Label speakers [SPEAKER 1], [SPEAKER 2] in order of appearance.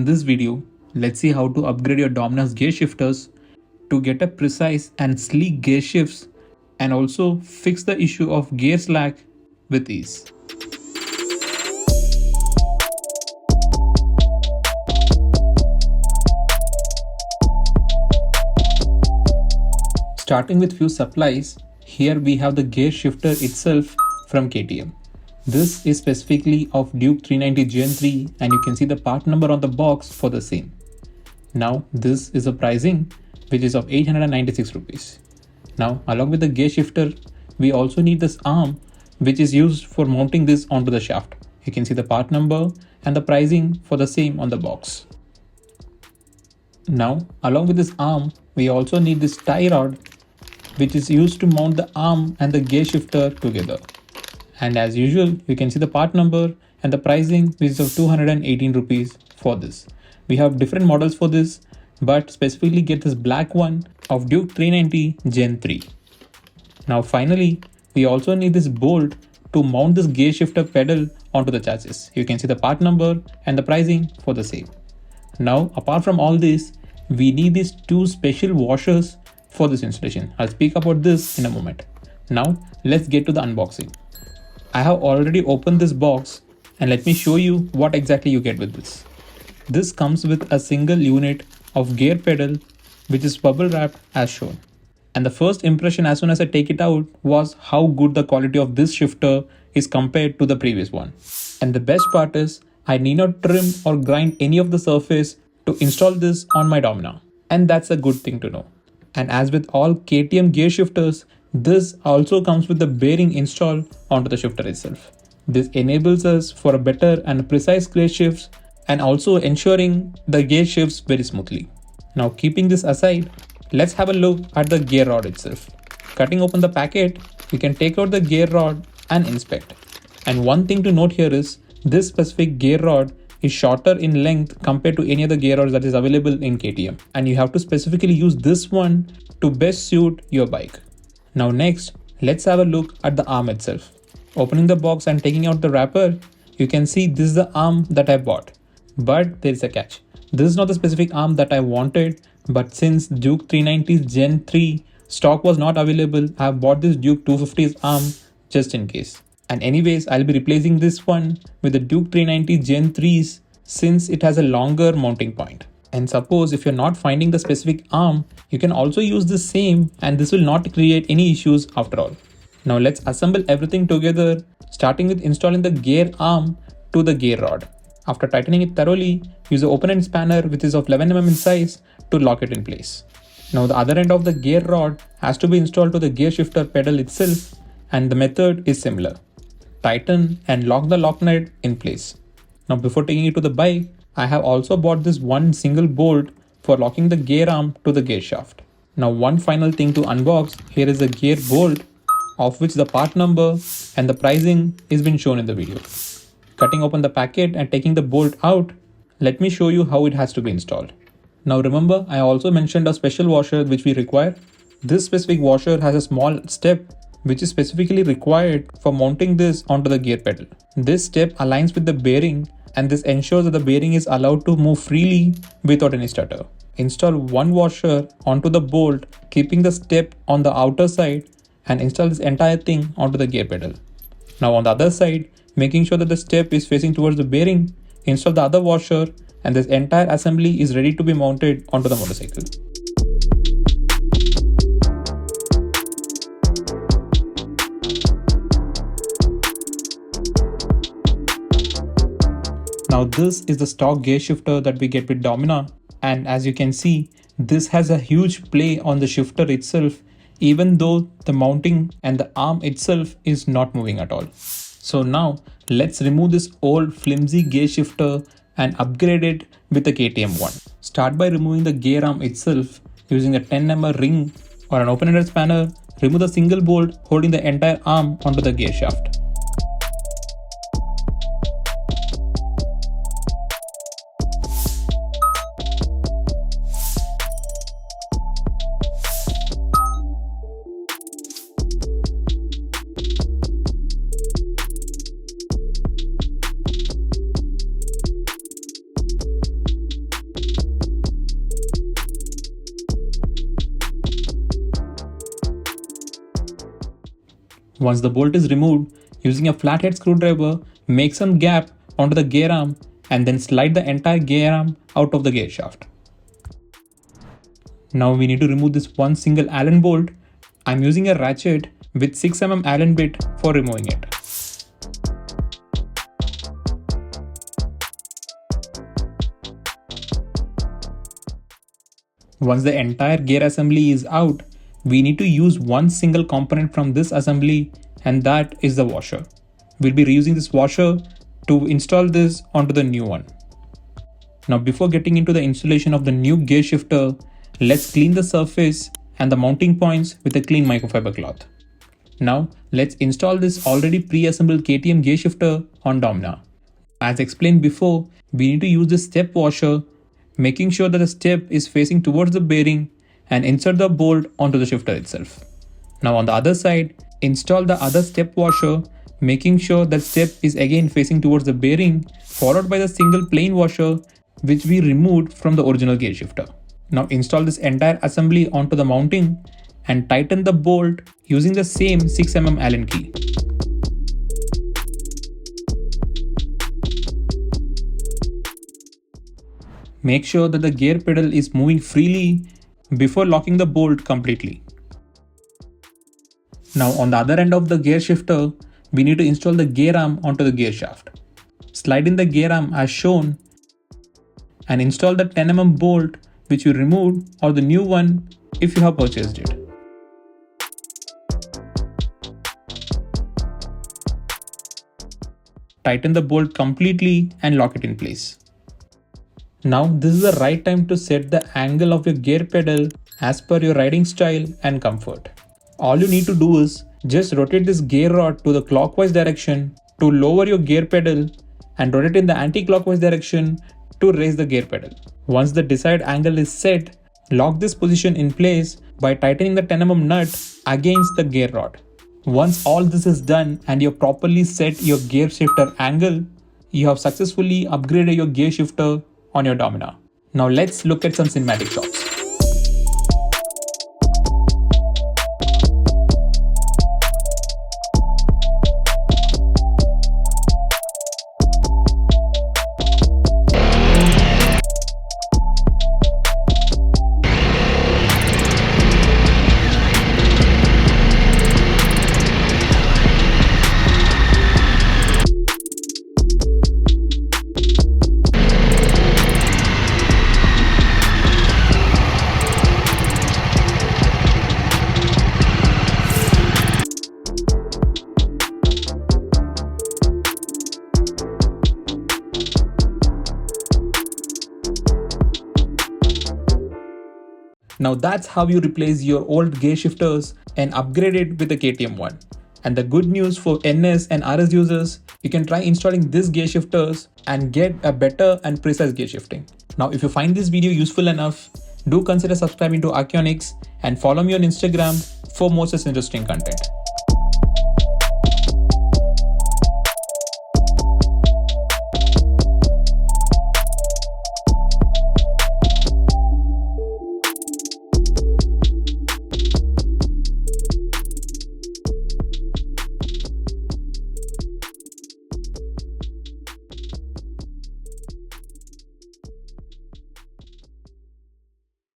[SPEAKER 1] this video, let's see how to upgrade your Dominar's gear shifters to get a precise and sleek gear shifts and also fix the issue of gear slack with ease. Starting with few supplies, here we have the gear shifter itself from KTM. This is specifically of Duke 390 Gen 3 and you can see the part number on the box for the same. Now this is a pricing which is of 896 rupees. Now along with the gear shifter, we also need this arm which is used for mounting this onto the shaft. You can see the part number and the pricing for the same on the box. Now along with this arm, we also need this tie rod which is used to mount the arm and the gear shifter together. And as usual, you can see the part number and the pricing which is of 218 rupees for this. We have different models for this, but specifically get this black one of Duke 390 Gen 3. Now finally, we also need this bolt to mount this gear shifter pedal onto the chassis. You can see the part number and the pricing for the same. Now apart from all this, we need these two special washers for this installation. I'll speak about this in a moment. Now let's get to the unboxing. I have already opened this box and let me show you what exactly you get with this. This comes with a single unit of gear pedal which is bubble wrapped as shown. And the first impression as soon as I take it out was how good the quality of this shifter is compared to the previous one. And the best part is I need not trim or grind any of the surface to install this on my Dominar. And that's a good thing to know. And as with all KTM gear shifters, this also comes with the bearing installed onto the shifter itself. This enables us for a better and precise gear shifts and also ensuring the gear shifts very smoothly. Now keeping this aside, let's have a look at the gear rod itself. Cutting open the packet, you can take out the gear rod and inspect. And one thing to note here is this specific gear rod is shorter in length compared to any other gear rods that is available in KTM. And you have to specifically use this one to best suit your bike. Now next, let's have a look at the arm itself. Opening the box and taking out the wrapper, you can see this is the arm that I bought. But there is a catch. This is not the specific arm that I wanted, but since Duke 390's Gen 3 stock was not available, I have bought this Duke 250's arm just in case. And anyways, I'll be replacing this one with the Duke 390 Gen 3's since it has a longer mounting point. And suppose if you're not finding the specific arm, you can also use the same and this will not create any issues after all. Now let's assemble everything together, starting with installing the gear arm to the gear rod. After tightening it thoroughly, use the open end spanner which is of 11 mm in size to lock it in place. Now the other end of the gear rod has to be installed to the gear shifter pedal itself and the method is similar. Tighten and lock the lock nut in place. Now before taking it to the bike, I have also bought this one single bolt for locking the gear arm to the gear shaft. Now one final thing to unbox, here is the gear bolt of which the part number and the pricing is been shown in the video. Cutting open the packet and taking the bolt out, let me show you how it has to be installed. Now remember, I also mentioned a special washer which we require. This specific washer has a small step which is specifically required for mounting this onto the gear pedal. This step aligns with the bearing and this ensures that the bearing is allowed to move freely without any stutter. Install one washer onto the bolt, keeping the step on the outer side and install this entire thing onto the gear pedal. Now on the other side, making sure that the step is facing towards the bearing, install the other washer and this entire assembly is ready to be mounted onto the motorcycle. Now this is the stock gear shifter that we get with Dominar, and as you can see, this has a huge play on the shifter itself even though the mounting and the arm itself is not moving at all. So now let's remove this old flimsy gear shifter and upgrade it with the KTM one. Start by removing the gear arm itself using a 10 mm ring or an open-ended spanner. Remove the single bolt holding the entire arm onto the gear shaft. Once the bolt is removed, using a flathead screwdriver, make some gap onto the gear arm and then slide the entire gear arm out of the gear shaft. Now we need to remove this one single Allen bolt. I'm using a ratchet with 6mm Allen bit for removing it. Once the entire gear assembly is out, we need to use one single component from this assembly, and that is the washer. We'll be reusing this washer to install this onto the new one. Now before getting into the installation of the new gear shifter, let's clean the surface and the mounting points with a clean microfiber cloth. Now let's install this already pre-assembled KTM gear shifter on Dominar. As explained before, we need to use the step washer, making sure that the step is facing towards the bearing, and insert the bolt onto the shifter itself. Now on the other side, install the other step washer, making sure that step is again facing towards the bearing, followed by the single plain washer which we removed from the original gear shifter. Now install this entire assembly onto the mounting and tighten the bolt using the same 6mm Allen key. Make sure that the gear pedal is moving freely before locking the bolt completely. Now on the other end of the gear shifter, we need to install the gear arm onto the gear shaft. Slide in the gear arm as shown and install the 10mm bolt which you removed or the new one if you have purchased it. Tighten the bolt completely and lock it in place. Now this is the right time to set the angle of your gear pedal as per your riding style and comfort. All you need to do is just rotate this gear rod to the clockwise direction to lower your gear pedal and rotate in the anti-clockwise direction to raise the gear pedal. Once the desired angle is set, lock this position in place by tightening the 10mm nut against the gear rod. Once all this is done and you have properly set your gear shifter angle, you have successfully upgraded your gear shifter on your Dominar. Now let's look at some cinematic shots. Now that's how you replace your old gear shifters and upgrade it with the KTM one. And the good news for NS and RS users, you can try installing these gear shifters and get a better and precise gear shifting. Now if you find this video useful enough, do consider subscribing to Archeonics and follow me on Instagram for more such interesting content.